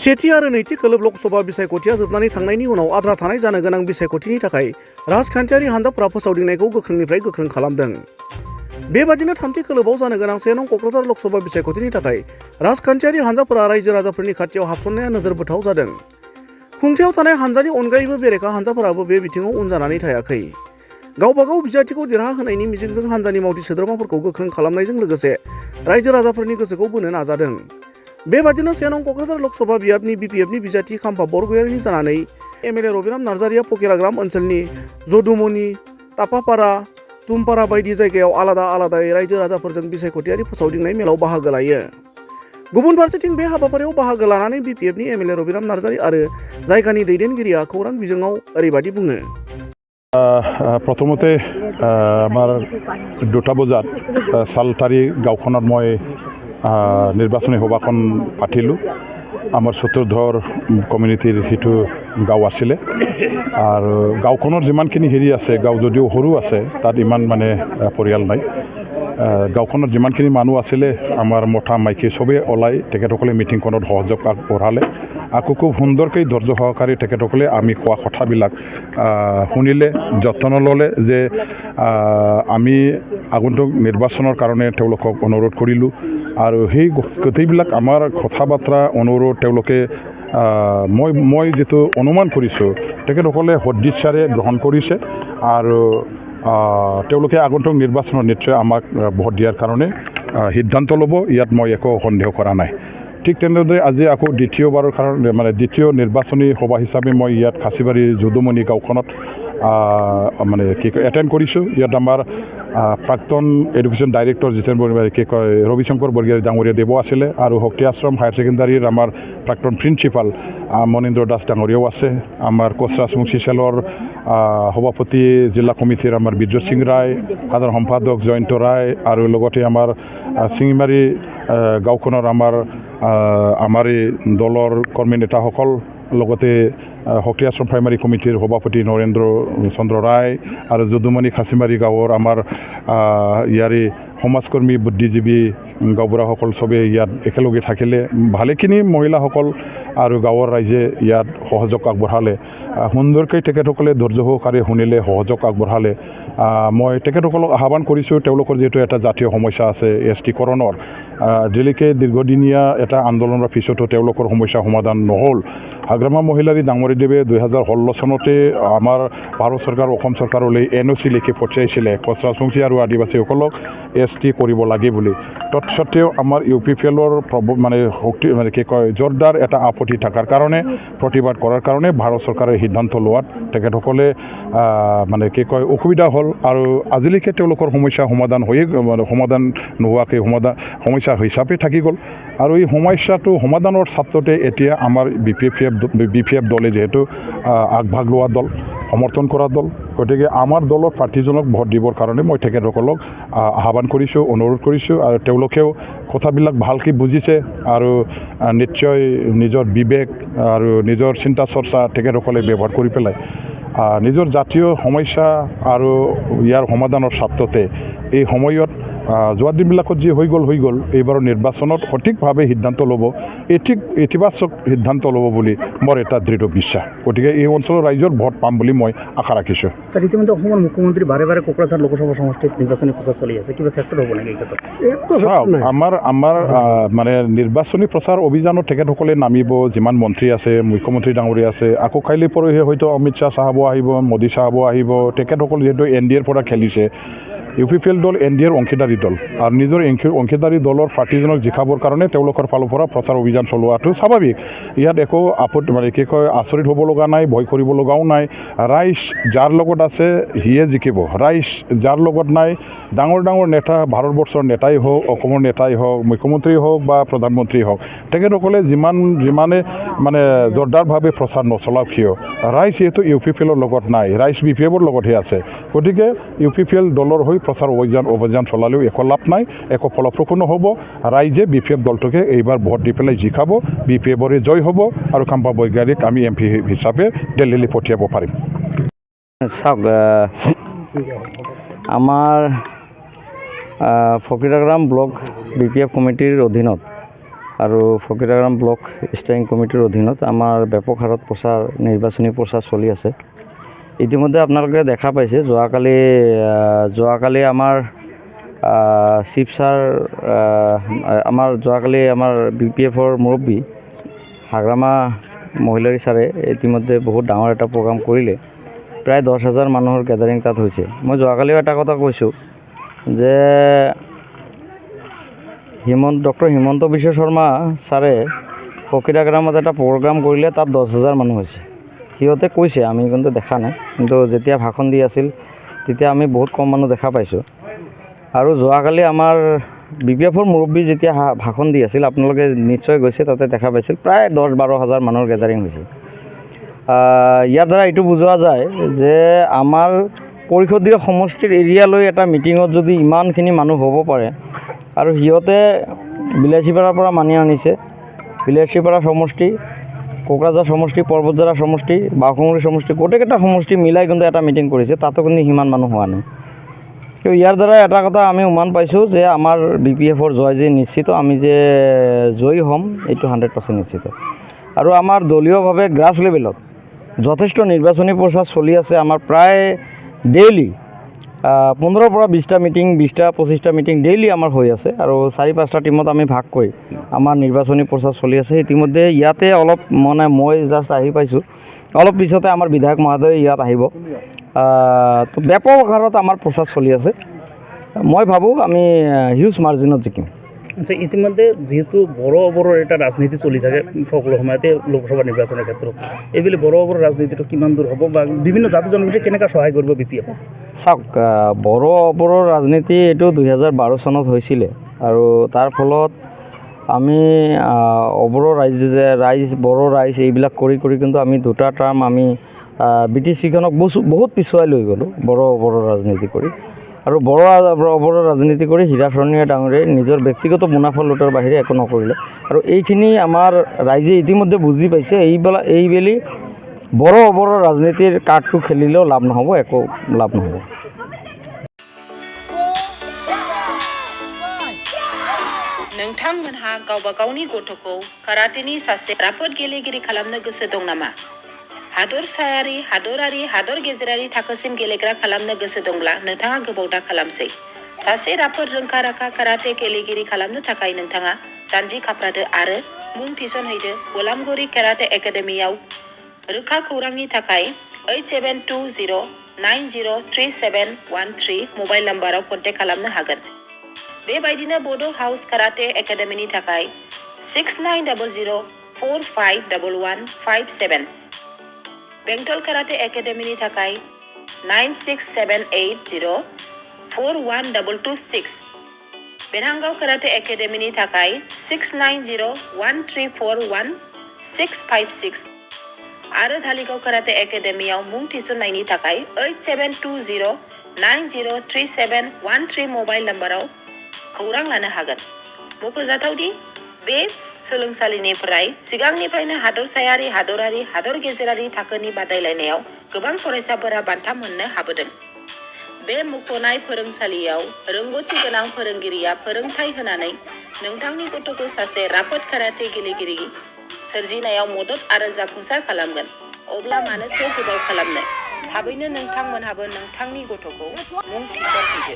सेथि आरो नैथि खोलोब लकसभा बिसायख'थिया जोबनानै थांनायनि उनाव आद्रा थानाय जानो गोनां बिसायख'थिनि थाखाय राजखान्थियारि हान्जाफोरा फोसावदिंनायखौ गोख्रोंनिफ्राय गोख्रों खालामदों। बेबादिनो थामथि खोलोबाव जानो गोनां 1 नं क'क्राझार लकसभा बिसायख'थिनि थाखाय राजखान्थियारि हान्जाफोरा रायजो राजाफोरनि खाथियाव हाबसननाया नोजोर बोथाव जादों। खुंथायाव थानाय हान्जानि अनगायैबो बेरेखा हान्जाफोराबो बे बिथिङाव उन जानानै थायाखै। गावबागाव बिजाथिखौ देरहाहोनायनि मिजिंजों हान्जानि मावथि सोद्रोमाफोरखौ गोख्रों खालामनायजों लोगोसे रायजो राजाफोरनि गोसोखौ बोनो नाजादों। बेबादिनो 1 नं क'क्राझार लकसभा बियाबनि बिपिएफनि बिजाथि खाम्फा बरगयारिनि जानानै एमएलए रबिराम नार्जारिया फकिराग्राम ओनसोलनि जदुमनि, तापापारा, तुमपारा बायदि जायगायाव आलादा आलादायै रायजो राजाफोरजों बिसायख'थियारि फोसावदिंनाय मेलाव बाहागो लायो। गुबुन फारसेथिं बे हाबाफारियाव बाहागो लानानै बिपिएफनि एमएलए रबिराम नार्जारि आरो जायगानि दैदेनगिरिया खौरां बिजोङाव ओरैबादि बुङो। प्रथमते आमार 2টা বজাত सालतारी गाँवखনত मैं निर्वाचनी सभाखन पातिलु। आमार चतुर्धर कमिउनिटीर हिटु गाँव आसिले और गाँवखनर जिमानखिनि हेरि आछे गाँव जदिও सरू आछे तात इमान माने परियाल नाई। गाँवखनर जिमानखिनि मानुह आसिले आमार मथा माइकि सबे ओलाई तेखेतসকলে मिटिंखनत सहयोग আগবঢ়ালে। आकु खूब सुंदरकै धैर्य सहकारे तेखेतসকলে आमी कोৱা কথাবিলাক শুনিলে, যত্न लले जे आमी आगन्तुक निर्वाचনৰ কাৰণে তেওঁলোকক অনুৰোধ কৰিলোঁ আৰু সেই গোটেইবিলাক আমাৰ কথা বাৰ্তা অনুৰোধ তেওঁলোকে মই যেটো অনুমান কৰিছোঁ তেখেতসকলে সদিচ্ছাৰে গ্ৰহণ কৰিছে আৰু তেওঁলোকে আগন্তুক নিৰ্বাচনত নিশ্চয় আমাক ভোট দিয়াৰ কাৰণে সিদ্ধান্ত ল'ব, ইয়াত মই একো সন্দেহ কৰা নাই। ঠিক তেনেদৰে আজি আকৌ দ্বিতীয়বাৰৰ কাৰণে মানে দ্বিতীয় নিৰ্বাচনী সভা হিচাপে মই ইয়াত খাচিবাৰী যদুমনি গাঁওখনত মানে কি কয় এটেণ্ড কৰিছোঁ। ইয়াত আমাৰ প্ৰাক্তন এডুকেশ্যন ডাইৰেক্টৰ জিতেন্দ্ৰ কি কয় ৰবিশংকৰ বৰগিয়াৰী ডাঙৰীয়া দেৱ আছিলে আৰু শক্তি আশ্ৰম হায়াৰ ছেকেণ্ডাৰীৰ আমাৰ প্ৰাক্তন প্ৰিন্সিপাল মনীন্দ্ৰ দাস ডাঙৰীয়াও আছে। আমাৰ কোচ ৰাজবংশী চেলৰ সভাপতি জিলা কমিটিৰ আমাৰ বিদ্যুৎ সিং ৰায়, সাধাৰণ সম্পাদক জয়ন্ত ৰায় আৰু লগতে আমাৰ চিঙিমাৰী গাঁওখনৰ আমাৰ দলৰ কৰ্মী নেতাসকল, লগতে শক্তি আশ্ৰম প্ৰাইমাৰী কমিটিৰ সভাপতি নৰেন্দ্ৰ চন্দ্ৰ ৰায় আৰু যদুমনি খাচিমাৰী গাঁৱৰ আমাৰ ইয়াৰে সমাজকৰ্মী বুদ্ধিজীৱী গাঁওবুঢ়াসকল চবে ইয়াত একেলগে থাকিলে। ভালেখিনি মহিলাসকল আৰু গাঁৱৰ ৰাইজে ইয়াত সহযোগ আগবঢ়ালে। সুন্দৰকৈ তেখেতসকলে ধৈৰ্য সহকাৰে শুনিলে, সহযোগ আগবঢ়ালে। মই তেখেতসকলক আহ্বান কৰিছোঁ, তেওঁলোকৰ যিহেতু এটা জাতীয় সমস্যা আছে এছটিকৰণৰ, যেলৈকে দীৰ্ঘদিনীয়া এটা আন্দোলনৰ পিছতো তেওঁলোকৰ সমস্যা সমাধান নহ'ল। হাগ্ৰামা মহিলাৰী ডাঙৰীদেৱে 2016 চনতে আমাৰ ভাৰত চৰকাৰ অসম চৰকাৰলৈ NOC লিখি পঠিয়াইছিলে কোচ ৰাজবংশী আৰু আদিবাসীসকলক ST কৰিব লাগে বুলি। তৎসত্ত্বেও আমাৰ UPPLৰ মানে শক্তি মানে কি কয় জোৰদাৰ এটা আপত্তি থকাৰ কাৰণে, প্ৰতিবাদ কৰাৰ কাৰণে ভাৰত চৰকাৰে সিদ্ধান্ত লোৱাত তেখেতসকলে মানে কি কয় অসুবিধা হ'ল আৰু আজিলৈকে তেওঁলোকৰ সমস্যা সমাধান নোহোৱাকৈ সমস্যা হিচাপে থাকি গ'ল। আৰু এই সমস্যাটো সমাধানৰ স্বাৰ্থতে এতিয়া আমাৰ BPF দলে যিহেতু আগভাগ লোৱা দল, সমৰ্থন কৰা দল, গতিকে আমাৰ দলৰ প্ৰাৰ্থীজনক ভোট দিবৰ কাৰণে মই তেখেতসকলক আহ্বান কৰিছোঁ, অনুৰোধ কৰিছোঁ আৰু তেওঁলোকেও কথাবিলাক ভালকৈ বুজিছে আৰু নিশ্চয় নিজৰ বিবেক আৰু নিজৰ চিন্তা চৰ্চা তেখেতসকলে ব্যৱহাৰ কৰি পেলাই নিজৰ জাতীয় সমস্যা আৰু ইয়াৰ সমাধানৰ স্বাৰ্থতে এই সময়ত যোৱা দিনবিলাকত যি হৈ গ'ল এইবাৰৰ নিৰ্বাচনত সঠিকভাৱে সিদ্ধান্ত ল'ব, ইতিবাচক সিদ্ধান্ত ল'ব বুলি মোৰ এটা দৃঢ় বিশ্বাস। গতিকে এই অঞ্চলৰ ৰাইজৰ ভোট পাম বুলি মই আশা ৰাখিছোঁ। ইতিমধ্যে অসমৰ মুখ্যমন্ত্ৰী বাৰে বাৰে কোকৰাঝাৰ লোকসভা সমষ্টিত নিৰ্বাচনী প্ৰচাৰ চলি আছে, কিবা ফেক্টৰ হ'ব নেকি এই ক্ষেত্ৰত? আমাৰ মানে নিৰ্বাচনী প্ৰচাৰ অভিযানত তেখেতসকলে নামিব, যিমান মন্ত্ৰী আছে, মুখ্যমন্ত্ৰী ডাঙৰীয়া আছে, আকৌ কাইলৈ পৰহি হয়তো অমিত শ্বাহ চাহাবো আহিব, মোদী চাহাবো আহিব। তেখেতসকল যিহেতু NDAৰ পৰা খেলিছে, UPPL দল NDAৰ অংশীদাৰী দল আৰু নিজৰ অংশীদাৰী দলৰ প্ৰাৰ্থীজনক জিকাবৰ কাৰণে তেওঁলোকৰ ফালৰ পৰা প্ৰচাৰ অভিযান চলোৱাটো স্বাভাৱিক। ইয়াত একো আপত্তি মানে কি কয় আচৰিত হ'ব লগা নাই, ভয় কৰিব লগাও নাই। ৰাইজ যাৰ লগত আছে সিয়ে জিকিব, ৰাইজ যাৰ লগত নাই, ডাঙৰ ডাঙৰ নেতা, ভাৰতবৰ্ষৰ নেতাই হওক, অসমৰ নেতাই হওক, মুখ্যমন্ত্ৰী হওক বা প্ৰধানমন্ত্ৰী হওক, তেখেতসকলে যিমানে মানে জোৰদাৰভাৱে প্ৰচাৰ নচলাওক কিয়, ৰাইজ যিহেতু UPPLৰ লগত নাই, ৰাইজ BPFৰ লগতহে আছে। গতিকে UPPL দলৰ হৈ প্ৰচাৰ অভিযান চলালেও একো লাভ নাই, একো ফলপ্ৰসূ নহ'ব। ৰাইজে BPF দলটোকে এইবাৰ ভোট দি পেলাই জিকাব, BPFৰে জয় হ'ব আৰু খাম্পা বৰগয়াৰীক আমি MP হিচাপে দিল্লীলৈ পঠিয়াব পাৰিম। চাওক, আমাৰ ফকিৰাগ্ৰাম ব্লক BPF কমিটিৰ অধীনত আৰু ফকিৰাগ্ৰাম ব্লক ষ্টেৰিং কমিটিৰ অধীনত আমাৰ ব্যাপক হাৰত নিৰ্বাচনী প্ৰচাৰ চলি আছে। ইতিমধ্যে আপোনালোকে দেখা পাইছে যোৱাকালি আমাৰ চিফ ছাৰ যোৱাকালি আমাৰ BPFৰ মুৰব্বী হাগ্ৰামা মহিলাৰী ছাৰে ইতিমধ্যে বহুত ডাঙৰ এটা প্ৰগ্ৰাম কৰিলে। প্ৰায় 10,000 মানুহৰ গেডাৰিং তাত হৈছে। মই যোৱাকালিও এটা কথা কৈছোঁ যে ডক্টৰ হিমন্ত বিশ্ব শৰ্মা ছাৰে ফকিৰাগ্ৰামত এটা প্ৰগ্ৰাম কৰিলে, তাত 10,000 মানুহ হৈছে। সিহঁতে কৈছে, আমি কিন্তু দেখা নাই। কিন্তু যেতিয়া ভাষণ দি আছিল তেতিয়া আমি বহুত কম মানুহ দেখা পাইছোঁ। আৰু যোৱাকালি আমাৰ BPFৰ মুৰব্বী যেতিয়া ভাষণ দি আছিল, আপোনালোকে নিশ্চয় গৈছে, তাতে দেখা পাইছিল প্ৰায় 10-12,000 মানুহৰ গেডাৰিং হৈছে। ইয়াৰ দ্বাৰা এইটো বুজোৱা যায় যে আমাৰ পৰিষদীয় সমষ্টিৰ এৰিয়ালৈ এটা মিটিঙত যদি ইমানখিনি মানুহ হ'ব পাৰে, আৰু সিহঁতে বিলাচীপাৰাৰ পৰা মানি আনিছে, বিলাচীপাৰা সমষ্টি, কোকৰাঝাৰ সমষ্টি, পৰ্বতঝাৰা সমষ্টি, বাঘমুৰি সমষ্টি, গোটেইকেইটা সমষ্টি মিলাই কিন্তু এটা মিটিং কৰিছে, তাতো কিন্তু সিমান মানুহ হোৱা নাই। তো ইয়াৰ দ্বাৰা এটা কথা আমি উমান পাইছোঁ যে আমাৰ BPFৰ জয় যে নিশ্চিত, আমি যে জয়ী হ'ম এইটো 100% নিশ্চিত। আৰু আমাৰ দলীয়ভাৱে গ্ৰাছ লেভেলত যথেষ্ট নিৰ্বাচনী প্ৰচাৰ চলি আছে। আমাৰ প্ৰায় ডেইলি 15ৰ পৰা 20টা মিটিং, 20টা-25টা মিটিং ডেইলি আমাৰ হৈ আছে। আৰু 4-5টা টিমত আমি ভাগ কৰি আমাৰ নিৰ্বাচনী প্ৰচাৰ চলি আছে। ইতিমধ্যে ইয়াতে মই জাষ্ট আহি পাইছোঁ, অলপ পিছতে আমাৰ বিধায়ক মহোদয় ইয়াত আহিব। তো ব্যাপক হাৰত আমাৰ প্ৰচাৰ চলি আছে। মই ভাবোঁ আমি হিউজ মাৰ্জিনত জিকিম। আচ্ছা, ইতিমধ্যে যিহেতু বড়োবোৰৰ এটা ৰাজনীতি চলি থাকে সকলো সময়তে লোকসভা নিৰ্বাচনৰ ক্ষেত্ৰত, এইবুলি বড়োবোৰৰ ৰাজনীতিটো কিমান দূৰ হ'ব বা বিভিন্ন জাতি জনগোষ্ঠীয়ে কেনেকৈ সহায় কৰিব BPF? চাওক, বড়োবোৰৰ ৰাজনীতি এইটো 2012 চনত হৈছিলে। আৰু তাৰ ফলত আমি বড়ো ৰাইজ এইবিলাক কৰি কিন্তু আমি 2টা টাৰ্ম আমি BTCখনক বহুত পিছুৱাই লৈ গ'লোঁ বড়ো ৰাজনীতি কৰি। আৰু বড়ো ৰাজনীতি কৰি হীৰা চৰনীয়া ডাঙৰীয়াই নিজৰ ব্যক্তিগত মুনাফা লুটাৰ বাহিৰে একো নকৰিলে। আৰু এইখিনি আমাৰ ৰাইজে ইতিমধ্যে বুজি পাইছে। এইবেলি বড়ো ৰাজনীতিৰ কাৰ্ডটো খেলিলেও লাভ নহ'ব, একো লাভ নহ'ব। नोंथांमोनहा गावबा गावनि गथ'खौ काराटेनि सासे राफोद गेलेगिरि खालामनो गोसो दं नामा? हादरसायारि, हादर गेजेरारि थाखोसिम गेलेग्रा खालामनो गोसो दंब्ला नोंथाङा गोबाव दा खालामसै। सासे राफोद रोंखा-राखा काराटे गेलेगिरि खालामनो थाखाय नोंथाङा जानजि खाफ्रादो आरो मुं थिसनहैदो गलामगुरि काराटे एकाडेमियाव। रोखा खौरांनि थाखाय 8720903713 मबाइल नाम्बाराव कन्टेक्ट खालामनो हागोन। बेबायदिनो बड' हाउस काराटे एकाडेमिनि थाखाय 6900451157, बेंटल काराटे एकाडेमिनि थाखाय 9678041226, बेरहांगाव काराटे एकाडेमिनि थाखाय 6901341656 आरो धालिगाव काराटे एकाडेमियाव मुं थिसननायनि थाखाय 8720903713 मबाइल नाम्बाराव खौरां लानो हागोन। मख'जाथावदि बे सोलोंसालिनिफ्राय सिगांनिफ्रायनो हादरसायारि, हादर गेजेरारि थाखोनि बादायलायनायाव गोबां फरायसाफोरा बान्था मोननो हाबोदों। बे मुंख'नाय फोरोंसालियाव रोंग'थि गोनां फोरोंगिरिया फोरोंथाय होनानै नोंथांनि गथ'खौ सासे राफोद काराटे गेलेगिरि सोरजिनायाव मदद आरो जाफुंसार खालामगोन। अब्ला मानोथो गोबाव खालामनो? थाबैनो नोंथांमोनहाबो नोंथांनि गथ'खौ मुं थिसनहैदो।